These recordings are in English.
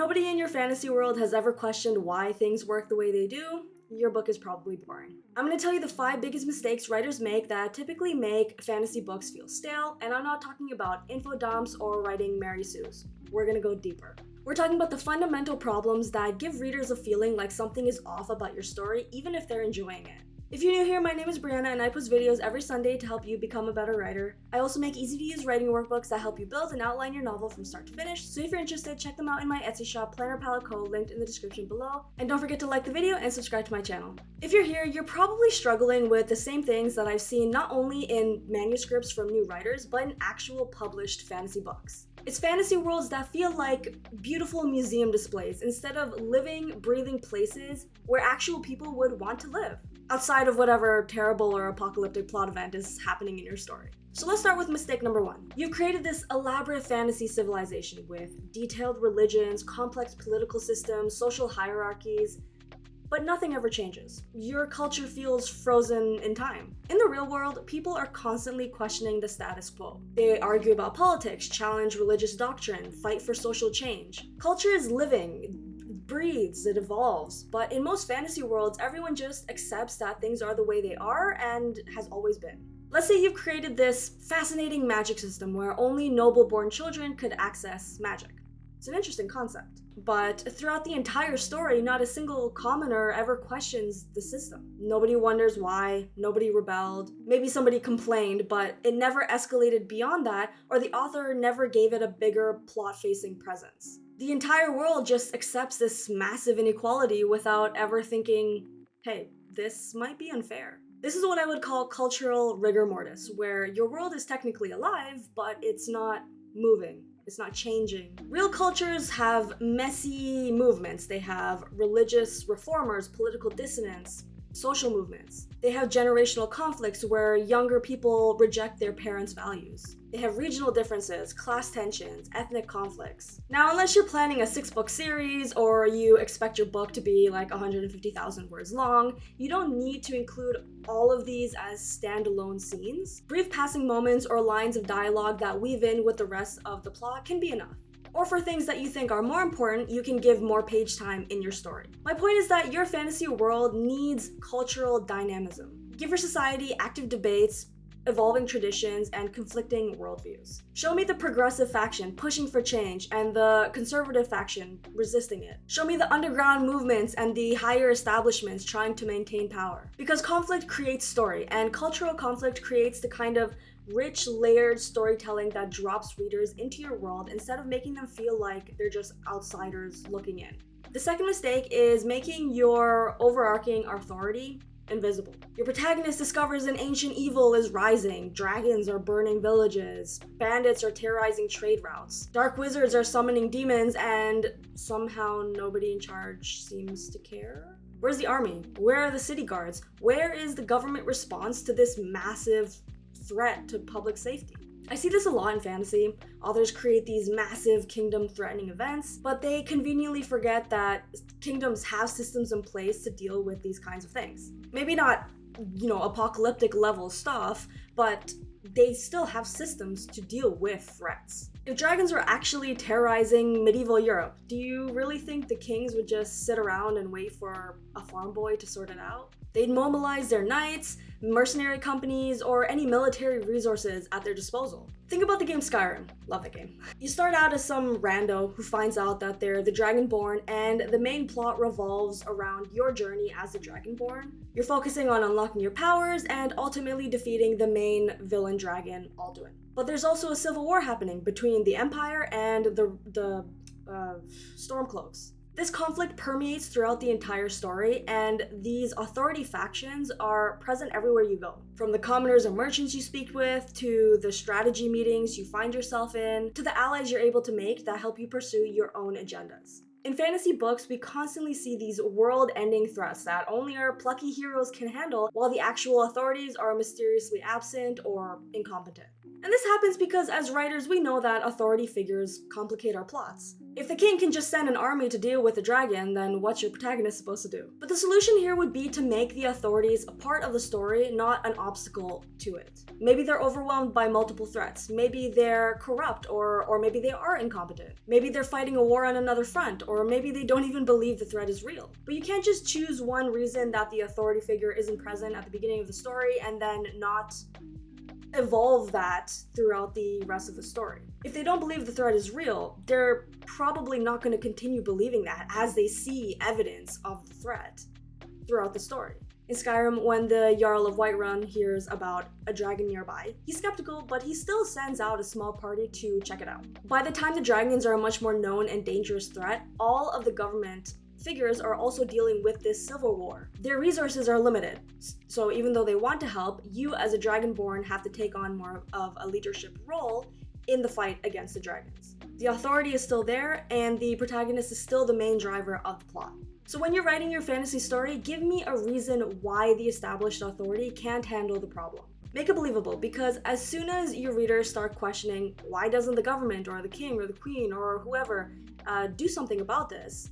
nobody in your fantasy world has ever questioned why things work the way they do, your book is probably boring. I'm going to tell you the 5 biggest mistakes writers make that typically make fantasy books feel stale, and I'm not talking about info dumps or writing Mary Sue's. We're going to go deeper. We're talking about the fundamental problems that give readers a feeling like something is off about your story, even if they're enjoying it. If you're new here, my name is Brianna and I post videos every Sunday to help you become a better writer. I also make easy-to-use writing workbooks that help you build and outline your novel from start to finish, so if you're interested, check them out in my Etsy shop, Planner Palette Co, linked in the description below. And don't forget to like the video and subscribe to my channel. If you're here, you're probably struggling with the same things that I've seen not only in manuscripts from new writers, but in actual published fantasy books. It's fantasy worlds that feel like beautiful museum displays instead of living, breathing places where actual people would want to live, outside of whatever terrible or apocalyptic plot event is happening in your story. So let's start with mistake number 1. You've created this elaborate fantasy civilization with detailed religions, complex political systems, social hierarchies, but nothing ever changes. Your culture feels frozen in time. In the real world, people are constantly questioning the status quo. They argue about politics, challenge religious doctrine, fight for social change. Culture is living, it breathes, it evolves, but in most fantasy worlds, everyone just accepts that things are the way they are and has always been. Let's say you've created this fascinating magic system where only noble-born children could access magic. It's an interesting concept. But throughout the entire story, not a single commoner ever questions the system. Nobody wonders why, nobody rebelled, maybe somebody complained, but it never escalated beyond that, or the author never gave it a bigger plot-facing presence. The entire world just accepts this massive inequality without ever thinking, hey, this might be unfair. This is what I would call cultural rigor mortis, where your world is technically alive, but it's not moving. It's not changing. Real cultures have messy movements. They have religious reformers, political dissonance, social movements. They have generational conflicts where younger people reject their parents' values. They have regional differences, class tensions, ethnic conflicts. Now, unless you're planning a 6-book series or you expect your book to be like 150,000 words long, you don't need to include all of these as standalone scenes. Brief passing moments or lines of dialogue that weave in with the rest of the plot can be enough. Or for things that you think are more important, you can give more page time in your story. My point is that your fantasy world needs cultural dynamism. Give your society active debates, evolving traditions, and conflicting worldviews. Show me the progressive faction pushing for change and the conservative faction resisting it. Show me the underground movements and the higher establishments trying to maintain power. Because conflict creates story, and cultural conflict creates the kind of rich, layered storytelling that drops readers into your world instead of making them feel like they're just outsiders looking in. The second mistake is making your overarching authority invisible. Your protagonist discovers an ancient evil is rising, dragons are burning villages, bandits are terrorizing trade routes, dark wizards are summoning demons, and somehow nobody in charge seems to care? Where's the army? Where are the city guards? Where is the government response to this massive threat to public safety? I see this a lot in fantasy. Authors create these massive kingdom-threatening events, but they conveniently forget that kingdoms have systems in place to deal with these kinds of things. Maybe not, apocalyptic level stuff, but they still have systems to deal with threats. If dragons were actually terrorizing medieval Europe, do you really think the kings would just sit around and wait for a farm boy to sort it out? They'd mobilize their knights, mercenary companies, or any military resources at their disposal. Think about the game Skyrim. Love that game. You start out as some rando who finds out that they're the Dragonborn, and the main plot revolves around your journey as the Dragonborn. You're focusing on unlocking your powers and ultimately defeating the main villain dragon, Alduin. But there's also a civil war happening between the Empire and the Stormcloaks. This conflict permeates throughout the entire story, and these authority factions are present everywhere you go. From the commoners and merchants you speak with, to the strategy meetings you find yourself in, to the allies you're able to make that help you pursue your own agendas. In fantasy books, we constantly see these world-ending threats that only our plucky heroes can handle, while the actual authorities are mysteriously absent or incompetent. And this happens because as writers, we know that authority figures complicate our plots. If the king can just send an army to deal with the dragon, then what's your protagonist supposed to do? But the solution here would be to make the authorities a part of the story, not an obstacle to it. Maybe they're overwhelmed by multiple threats. Maybe they're corrupt, or maybe they are incompetent. Maybe they're fighting a war on another front, or maybe they don't even believe the threat is real. But you can't just choose one reason that the authority figure isn't present at the beginning of the story and then not evolve that throughout the rest of the story. If they don't believe the threat is real, they're probably not going to continue believing that as they see evidence of the threat throughout the story. In Skyrim, when the Jarl of Whiterun hears about a dragon nearby, he's skeptical, but he still sends out a small party to check it out. By the time the dragons are a much more known and dangerous threat, all of the government figures are also dealing with this civil war. Their resources are limited, so even though they want to help, you as a Dragonborn have to take on more of a leadership role in the fight against the dragons. The authority is still there, and the protagonist is still the main driver of the plot. So when you're writing your fantasy story, give me a reason why the established authority can't handle the problem. Make it believable, because as soon as your readers start questioning why doesn't the government or the king or the queen or whoever do something about this,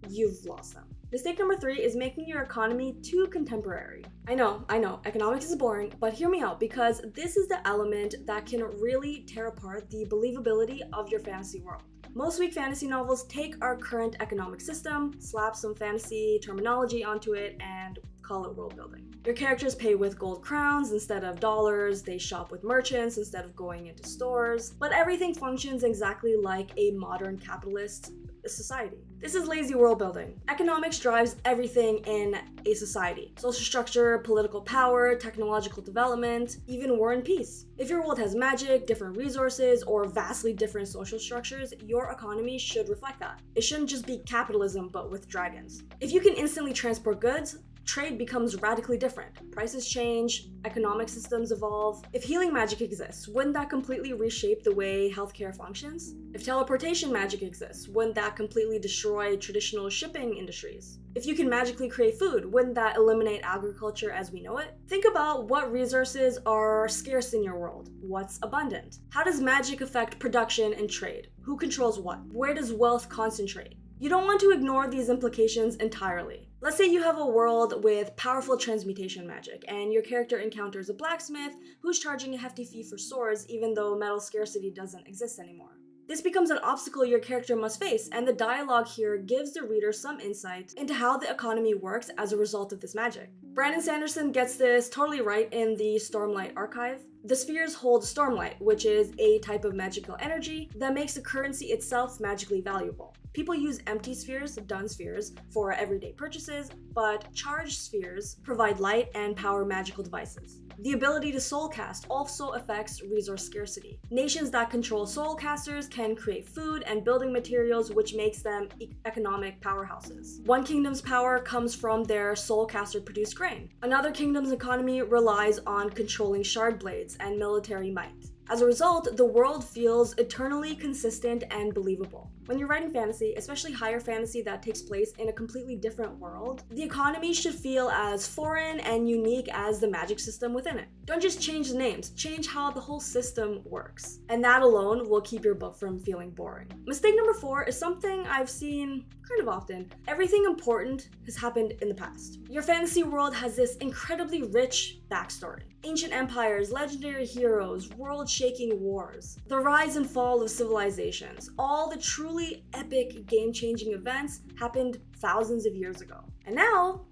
you've lost them. Mistake number 3 is making your economy too contemporary. I know, economics is boring, but hear me out, because this is the element that can really tear apart the believability of your fantasy world. Most weak fantasy novels take our current economic system, slap some fantasy terminology onto it, and call it world building. Your characters pay with gold crowns instead of dollars, they shop with merchants instead of going into stores, but everything functions exactly like a modern capitalist society. This is lazy world building. Economics drives everything in a society. Social structure, political power, technological development, even war and peace. If your world has magic, different resources, or vastly different social structures, your economy should reflect that. It shouldn't just be capitalism, but with dragons. If you can instantly transport goods, trade becomes radically different. Prices change, economic systems evolve. If healing magic exists, wouldn't that completely reshape the way healthcare functions? If teleportation magic exists, wouldn't that completely destroy traditional shipping industries? If you can magically create food, wouldn't that eliminate agriculture as we know it? Think about what resources are scarce in your world. What's abundant? How does magic affect production and trade? Who controls what? Where does wealth concentrate? You don't want to ignore these implications entirely. Let's say you have a world with powerful transmutation magic, and your character encounters a blacksmith who's charging a hefty fee for swords even though metal scarcity doesn't exist anymore. This becomes an obstacle your character must face, and the dialogue here gives the reader some insight into how the economy works as a result of this magic. Brandon Sanderson gets this totally right in the Stormlight archive. The spheres hold Stormlight, which is a type of magical energy that makes the currency itself magically valuable. People use empty spheres, dun spheres, for everyday purchases, but charged spheres provide light and power magical devices. The ability to soulcast also affects resource scarcity. Nations that control soulcasters can create food and building materials, which makes them economic powerhouses. One kingdom's power comes from their soulcaster-produced grain. Another kingdom's economy relies on controlling shard blades and military might. As a result, the world feels eternally consistent and believable. When you're writing fantasy, especially higher fantasy that takes place in a completely different world, the economy should feel as foreign and unique as the magic system within it. Don't just change the names, change how the whole system works. And that alone will keep your book from feeling boring. Mistake number 4 is something I've seen kind of often. Everything important has happened in the past. Your fantasy world has this incredibly rich backstory. Ancient empires, legendary heroes, world-shaking wars, the rise and fall of civilizations, all the truly epic game-changing events happened thousands of years ago. And now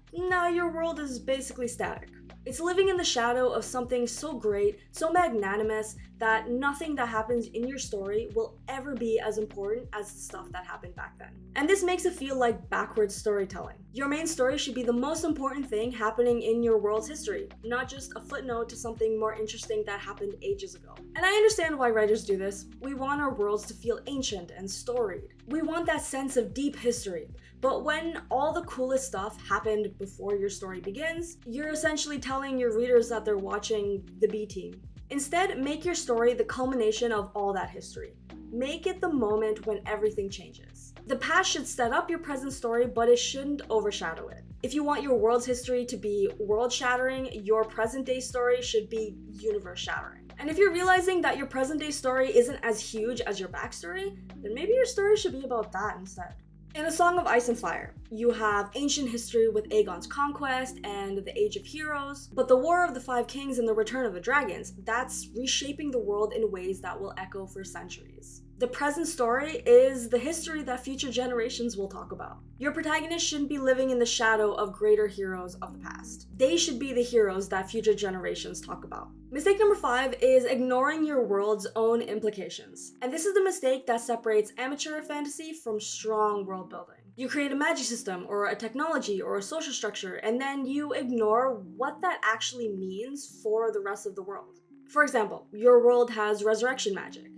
your world is basically static. It's living in the shadow of something so great, so magnanimous, that nothing that happens in your story will ever be as important as the stuff that happened back then. And this makes it feel like backwards storytelling. Your main story should be the most important thing happening in your world's history, not just a footnote to something more interesting that happened ages ago. And I understand why writers do this. We want our worlds to feel ancient and storied. We want that sense of deep history. But when all the coolest stuff happened before your story begins, you're essentially telling your readers that they're watching the B-team. Instead, make your story the culmination of all that history. Make it the moment when everything changes. The past should set up your present story, but it shouldn't overshadow it. If you want your world's history to be world-shattering, your present-day story should be universe-shattering. And if you're realizing that your present day story isn't as huge as your backstory, then maybe your story should be about that instead. In A Song of Ice and Fire, you have ancient history with Aegon's conquest and the Age of Heroes, but the War of the Five Kings and the Return of the Dragons, that's reshaping the world in ways that will echo for centuries. The present story is the history that future generations will talk about. Your protagonist shouldn't be living in the shadow of greater heroes of the past. They should be the heroes that future generations talk about. Mistake number 5 is ignoring your world's own implications. And this is the mistake that separates amateur fantasy from strong world building. You create a magic system or a technology or a social structure, and then you ignore what that actually means for the rest of the world. For example, your world has resurrection magic.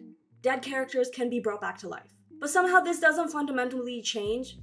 Dead characters can be brought back to life. But somehow this doesn't fundamentally change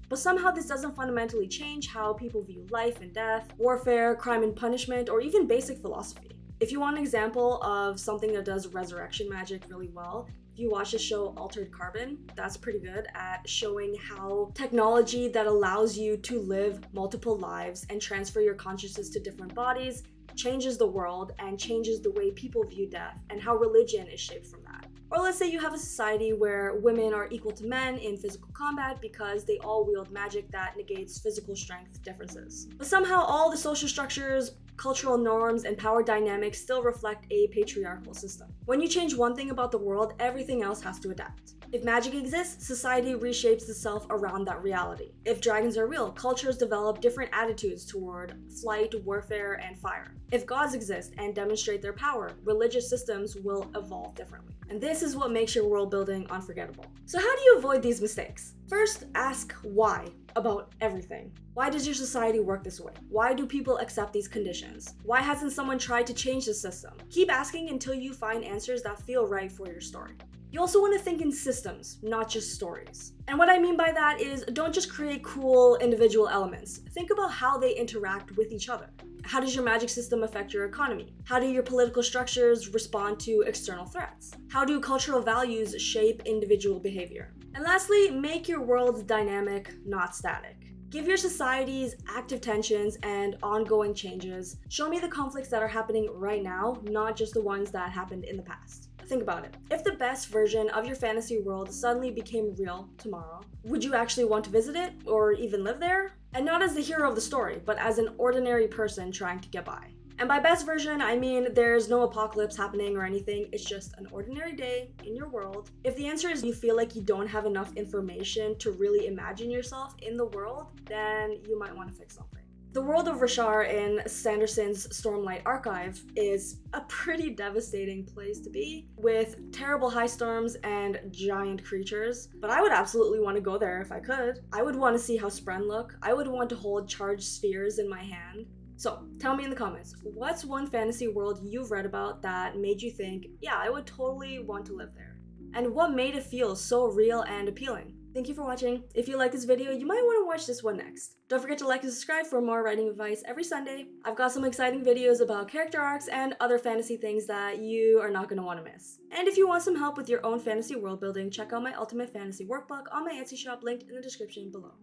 how people view life and death, warfare, crime and punishment, or even basic philosophy. If you want an example of something that does resurrection magic really well, if you watch the show Altered Carbon, that's pretty good at showing how technology that allows you to live multiple lives and transfer your consciousness to different bodies changes the world and changes the way people view death and how religion is shaped from that. Or let's say you have a society where women are equal to men in physical combat because they all wield magic that negates physical strength differences. But somehow all the social structures, cultural norms, and power dynamics still reflect a patriarchal system. When you change one thing about the world, everything else has to adapt. If magic exists, society reshapes itself around that reality. If dragons are real, cultures develop different attitudes toward flight, warfare, and fire. If gods exist and demonstrate their power, religious systems will evolve differently. And this is what makes your world building unforgettable. So how do you avoid these mistakes? First, ask why about everything. Why does your society work this way? Why do people accept these conditions? Why hasn't someone tried to change the system? Keep asking until you find answers that feel right for your story. You also want to think in systems, not just stories. And what I mean by that is don't just create cool individual elements. Think about how they interact with each other. How does your magic system affect your economy? How do your political structures respond to external threats? How do cultural values shape individual behavior? And lastly, make your world dynamic, not static. Give your societies active tensions and ongoing changes. Show me the conflicts that are happening right now, not just the ones that happened in the past. Think about it. If the best version of your fantasy world suddenly became real tomorrow, would you actually want to visit it or even live there? And not as the hero of the story, but as an ordinary person trying to get by. And by best version, I mean there's no apocalypse happening or anything, it's just an ordinary day in your world. If the answer is you feel like you don't have enough information to really imagine yourself in the world, then you might want to fix something. The world of Rashar in Sanderson's Stormlight Archive is a pretty devastating place to be, with terrible high storms and giant creatures, but I would absolutely want to go there if I could. I would want to see how Spren look. I would want to hold charged spheres in my hand. So tell me in the comments, what's one fantasy world you've read about that made you think, yeah, I would totally want to live there? And what made it feel so real and appealing? Thank you for watching. If you like this video, you might want to watch this one next. Don't forget to like and subscribe for more writing advice every Sunday. I've got some exciting videos about character arcs and other fantasy things that you are not going to want to miss. And if you want some help with your own fantasy world building, check out my Ultimate Fantasy Workbook on my Etsy shop linked in the description below.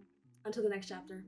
Until the next chapter.